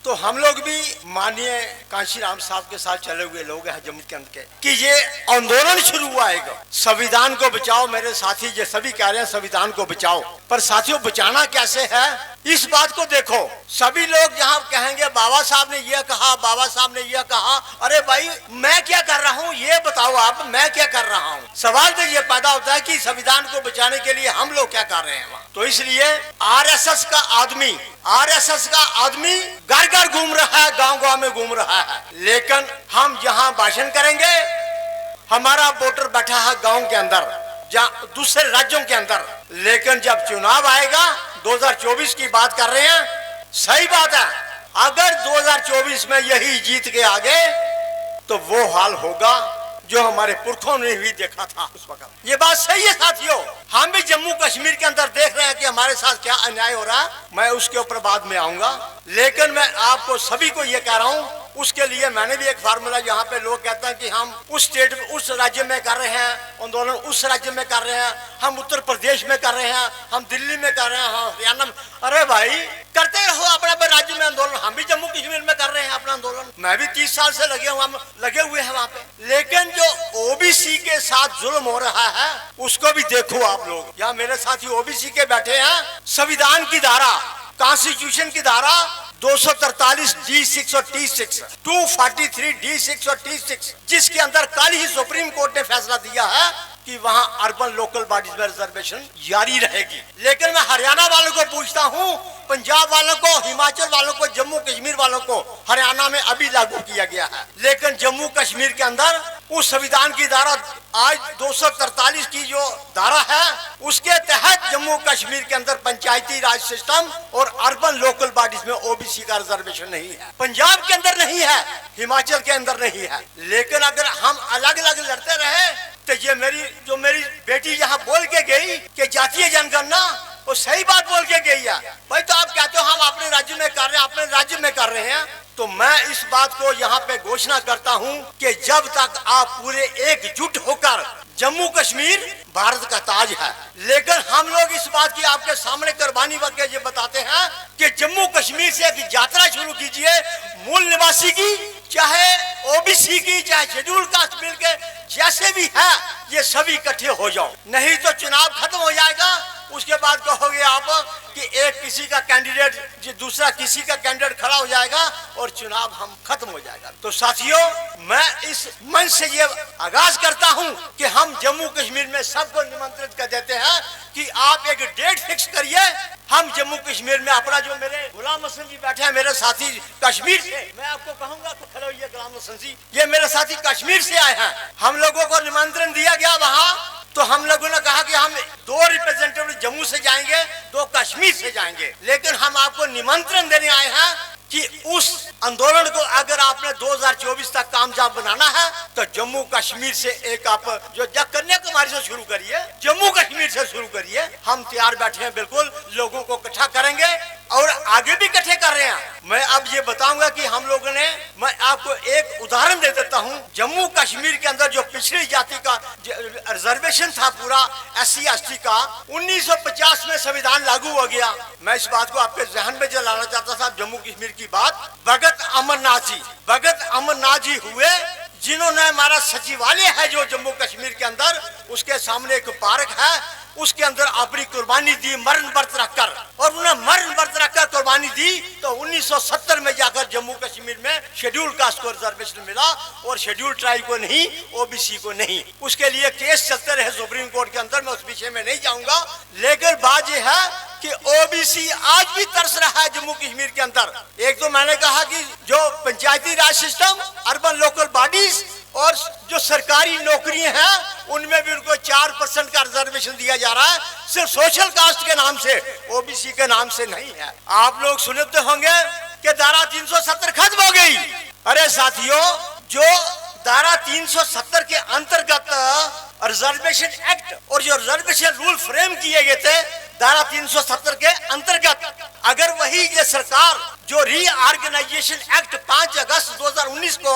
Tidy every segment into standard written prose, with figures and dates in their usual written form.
तो हम लोग भी माननीय कांशीराम साहब के साथ चले हुए लोग हैं जम्मू के अंदर के कि ये आंदोलन शुरू हुआ है संविधान को बचाओ। मेरे साथी ये सभी कह रहे हैं संविधान को बचाओ, पर साथियों बचाना कैसे है इस बात को देखो। सभी लोग जहाँ कहेंगे बाबा साहब ने यह कहा, बाबा साहब ने यह कहा, अरे भाई मैं क्या कर रहा हूँ ये बताओ आप, मैं क्या कर रहा हूँ। सवाल तो ये पैदा होता है कि संविधान को बचाने के लिए हम लोग क्या कर रहे हैं वहाँ। तो इसलिए आरएसएस का आदमी घर घर घूम रहा है, गांव गांव में घूम रहा है, लेकिन हम जहां भाषण करेंगे हमारा वोटर बैठा है गांव के अंदर, जहां दूसरे राज्यों के अंदर, लेकिन जब चुनाव आएगा 2024 की बात कर रहे हैं, सही बात है, अगर 2024 में यही जीत के आगे तो वो हाल होगा जो हमारे पुरखों ने भी देखा था उस वक्त। ये बात सही है साथियों। हम भी जम्मू कश्मीर के अंदर देख रहे हैं कि हमारे साथ क्या अन्याय हो रहा है, मैं उसके ऊपर बाद में आऊंगा, लेकिन मैं आपको सभी को ये कह रहा हूँ, उसके लिए मैंने भी एक फार्मूला, यहाँ पे लोग कहते हैं कि हम उस स्टेट उस राज्य में कर रहे हैं आंदोलन, उस राज्य में कर रहे हैं, हम उत्तर प्रदेश में कर रहे हैं, हम दिल्ली में कर रहे हैं, हम हरियाणा में। अरे भाई करते रहो अपने राज्य में आंदोलन, हम भी जम्मू कश्मीर में कर रहे हैं अपना आंदोलन, मैं भी 30 साल से लगे हुए हैं वहाँ पे। लेकिन जो ओबीसी के साथ जुल्म हो रहा है उसको भी देखो आप लोग। यहाँ मेरे साथी ओबीसी के बैठे हैं, संविधान की धारा, कॉन्स्टिट्यूशन की धारा 243 D6 243 D6 जिसके अंदर कल ही सुप्रीम कोर्ट ने फैसला दिया है कि वहां अर्बन लोकल बॉडीज में रिजर्वेशन जारी रहेगी। लेकिन मैं हरियाणा वालों को पूछता हूं, पंजाब वालों को, हिमाचल वालों को, जम्मू कश्मीर वालों को हरियाणा में अभी लागू किया गया है, लेकिन जम्मू कश्मीर के अंदर उस संविधान की धारा आज 243 की जो धारा है उसके तहत जम्मू कश्मीर के अंदर पंचायती राज सिस्टम और अर्बन लोकल बॉडीज में ओबीसी का रिजर्वेशन नहीं है। पंजाब के अंदर नहीं है, हिमाचल के अंदर नहीं है। लेकिन अगर हम अलग अलग लड़ते रहे तो ये मेरी बेटी यहाँ बोल के गई कि जातीय जनगणना, वो सही बात बोल के गई है। भाई तो आप कहते हो हम अपने राज्य में कर रहे हैं, अपने राज्य में कर रहे हैं, तो मैं इस बात को यहाँ पे घोषणा करता हूँ कि जब तक आप पूरे एकजुट होकर, जम्मू कश्मीर भारत का ताज है, लेकिन हम लोग इस बात की आपके सामने कुर्बानी करके ये बताते हैं कि जम्मू कश्मीर से एक यात्रा शुरू कीजिए, मूल निवासी की, चाहे ओबीसी की, चाहे शेड्यूल कास्ट मिल के जैसे भी है, ये सभी इकट्ठे हो जाओ, नहीं तो चुनाव खत्म हो जाएगा। उसके बाद कहोगे आप कि एक किसी का कैंडिडेट दूसरा किसी का कैंडिडेट खड़ा हो जाएगा और चुनाव हम खत्म हो जाएगा। तो साथियों मैं इस मंच से ये आगाज करता हूं कि हम जम्मू कश्मीर में सबको निमंत्रित कर देते हैं कि आप एक डेट फिक्स करिए, हम जम्मू कश्मीर में अपना, जो मेरे गुलाम हसन जी बैठे हैं मेरे साथी कश्मीर से, मैं आपको कहूंगा तो खड़े होइए गुलाम हसन जी, ये मेरे साथी कश्मीर से आए हैं, हम लोगों को निमंत्रण दिया गया वहाँ, तो हम लोगों ने कहा कि हम 2 रिप्रेजेंटेटिव जम्मू से जाएंगे, 2 कश्मीर से जाएंगे, लेकिन हम आपको निमंत्रण देने आए हैं कि उस आंदोलन को अगर आपने 2024 तक कामयाब बनाना है तो जम्मू कश्मीर से एक आप जो कन्याकुमारी से शुरू करिए, जम्मू कश्मीर से शुरू करिए, हम तैयार बैठे हैं, बिल्कुल लोगों को इकट्ठा करेंगे और आगे भी इकट्ठे कर रहे हैं। मैं अब ये बताऊंगा कि हम लोगों ने, मैं आपको एक उदाहरण दे देता हूं, जम्मू कश्मीर के अंदर जो पिछड़ी जाति का रिजर्वेशन था पूरा SC ST का, 1950 में संविधान लागू हो गया। मैं इस बात को आपके जहन में जलाना चाहता था, जम्मू कश्मीर की बात, भगत अमरनाथ जी हुए, जिन्होंने हमारा सचिवालय है जो जम्मू कश्मीर के अंदर, उसके सामने एक पार्क है, उसके अंदर अपनी कुर्बानी दी मरण व्रत रखकर, और उन्हें मरण व्रत रखकर कुर्बानी दी तो 1970 में जाकर जम्मू कश्मीर में शेड्यूल कास्ट को रिजर्वेशन मिला और शेड्यूल ट्राइब को नहीं, ओबीसी को नहीं। उसके लिए केस चलते रहे सुप्रीम कोर्ट के अंदर, मैं उस विषय में नहीं जाऊंगा, लेकिन बात यह है कि ओबीसी आज भी तरस रहा है जम्मू कश्मीर के अंदर। एक तो मैंने कहा कि जो पंचायती राज सिस्टम, अर्बन लोकल बॉडीज और जो सरकारी नौकरियां हैं उनमें भी उनको 4% का रिजर्वेशन दिया जा रहा है, सिर्फ सोशल कास्ट के नाम से, ओबीसी के नाम से नहीं है। आप लोग सुनते होंगे कि धारा 370 खत्म हो गई। अरे साथियों, जो धारा 370 के अंतर्गत रिजर्वेशन एक्ट और जो रिजर्वेशन रूल फ्रेम किए गए थे, धारा 370 के अंतर्गत अगर वही ये सरकार जो रीऑर्गेनाइजेशन एक्ट 5 अगस्त 2019 को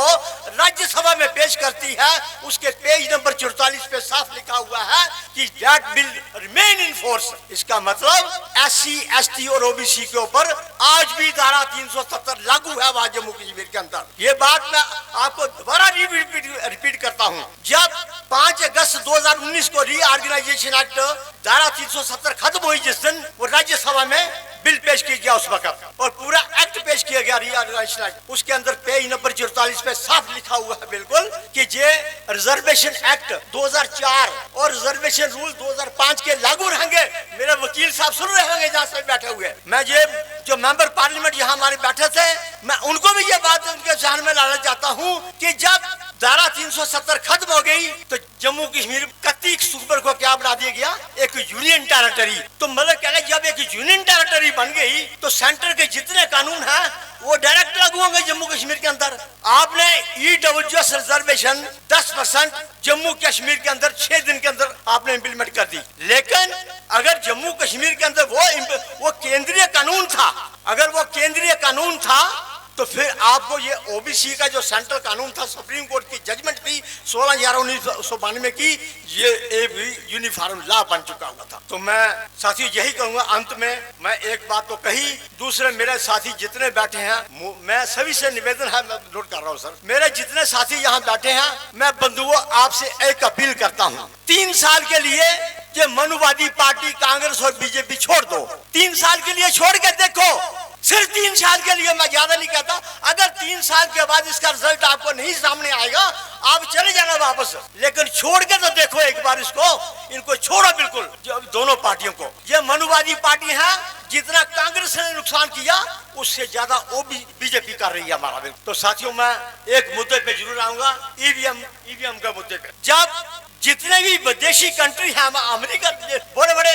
राज्यसभा में पेश करती है, उसके पेज नंबर 44 पे साफ लिखा हुआ है कि that will remain in force. इसका मतलब SC, ST और OBC के ऊपर आज भी धारा 370 लागू है वहां जम्मू कश्मीर के अंदर। ये बात मैं आपको दोबारा रिपीट करता हूँ। जब 5 अगस्त 2019 को रीऑर्गेनाइजेशन एक्ट धारा 370 खत्म हुई, जिस दिन वो राज्यसभा में बिल पेश किया गया उस वक्त और पूरा एक्ट पेश किया गया रीऑर्गेनाइजेशन एक्ट, उसके अंदर पेज नंबर 44 पे साफ लिखा हुआ है बिल्कुल कि ये रिजर्वेशन एक्ट 2004 और रिजर्वेशन रूल 2005 के लागू रहेंगे। मेरे वकील साहब सुन रहे होंगे जहाँ से बैठे हुए। मैं ये जो मेंबर पार्लियामेंट यहाँ हमारे बैठे थे, मैं उनको भी ये बात उनके ध्यान में लाना चाहता हूँ कि जब धारा 370 खत्म हो गई तो जम्मू कश्मीर 31 अक्टूबर को क्या बना दिया गया, एक यूनियन टेरिटरी। तो मतलब क्या है, जब एक यूनियन टेरिटरी बन गई तो सेंटर के जितने कानून हैं वो डायरेक्ट लागू होंगे जम्मू कश्मीर के अंदर। आपने EWS रिजर्वेशन 10% जम्मू कश्मीर के अंदर 6 दिन के अंदर आपने इम्प्लीमेंट कर दी, लेकिन अगर जम्मू कश्मीर के अंदर वो केंद्रीय कानून था, अगर वो केंद्रीय कानून था तो फिर आपको ये OBC का जो सेंट्रल कानून था, सुप्रीम कोर्ट की जजमेंट थी 16/11/1992 की, ये भी यूनिफॉर्म लॉ बन चुका हुआ था। तो मैं साथियों यही कहूंगा, अंत में मैं एक बात तो कही, दूसरे मेरे साथी जितने बैठे हैं, मैं सभी से निवेदन है, मैं नोट कर रहा हूँ सर, मेरे जितने साथी यहाँ बैठे हैं, मैं बंधुओं आपसे एक अपील करता हूँ, 3 साल के लिए ये मनुवादी पार्टी कांग्रेस और बीजेपी छोड़ दो। 3 साल के लिए छोड़ के देखो, सिर्फ 3 साल के लिए, मैं ज्यादा नहीं कहता। अगर 3 साल के बाद इसका रिजल्ट आपको नहीं सामने आएगा, आप चले जाना वापस, लेकिन छोड़ के तो देखो एक बार इसको, इनको छोड़ो बिल्कुल, दोनों पार्टियों को। ये मनुवादी पार्टी है, जितना कांग्रेस ने नुकसान किया उससे ज्यादा वो बीजेपी कर रही है हमारा। तो साथियों मैं एक मुद्दे पे जरूर आऊंगा, ईवीएम का मुद्दे पे। जब जितने भी विदेशी कंट्री है, अमेरिका, बड़े बड़े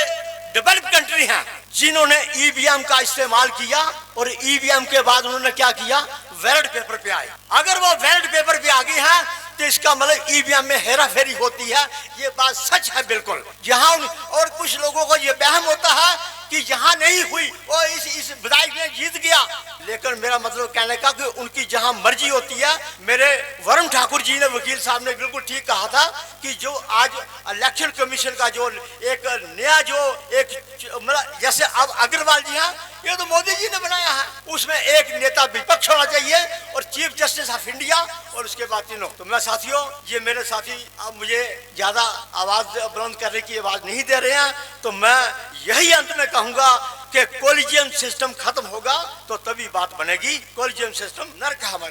डेवलप कंट्री हैं जिन्होंने EVM का इस्तेमाल किया और EVM के बाद उन्होंने क्या किया, बैलेट पेपर पे आए। अगर वो बैलेट पेपर पे आ गई है तो इसका मतलब EVM में हेरा फेरी होती है, ये बात सच है बिल्कुल। यहाँ और कुछ लोगों को ये वहम होता है कि यहाँ नहीं हुई, वो इस विधायक ने जीत गया, लेकिन मेरा मतलब कहने का कि उनकी जहाँ मर्जी होती है। मेरे वरुण ठाकुर जी ने, वकील साहब ने बिल्कुल ठीक कहा था कि जो आज इलेक्शन कमीशन का जो एक नया जो एक मतलब जैसे अब अग्रवाल जी हैं, ये तो मोदी जी ने बनाया है, उसमें एक नेता विपक्ष होना चाहिए और चीफ जस्टिस ऑफ इंडिया और उसके बाद तीनों। तो मैं साथियों, ये मेरे साथी अब मुझे ज्यादा आवाज बुलंद करने की आवाज नहीं दे रहे हैं, तो मैं यही अंत में कहूंगा कि कॉलेजियम सिस्टम खत्म होगा तो तभी बात बनेगी। कॉलेजियम सिस्टम नर्क है हमारे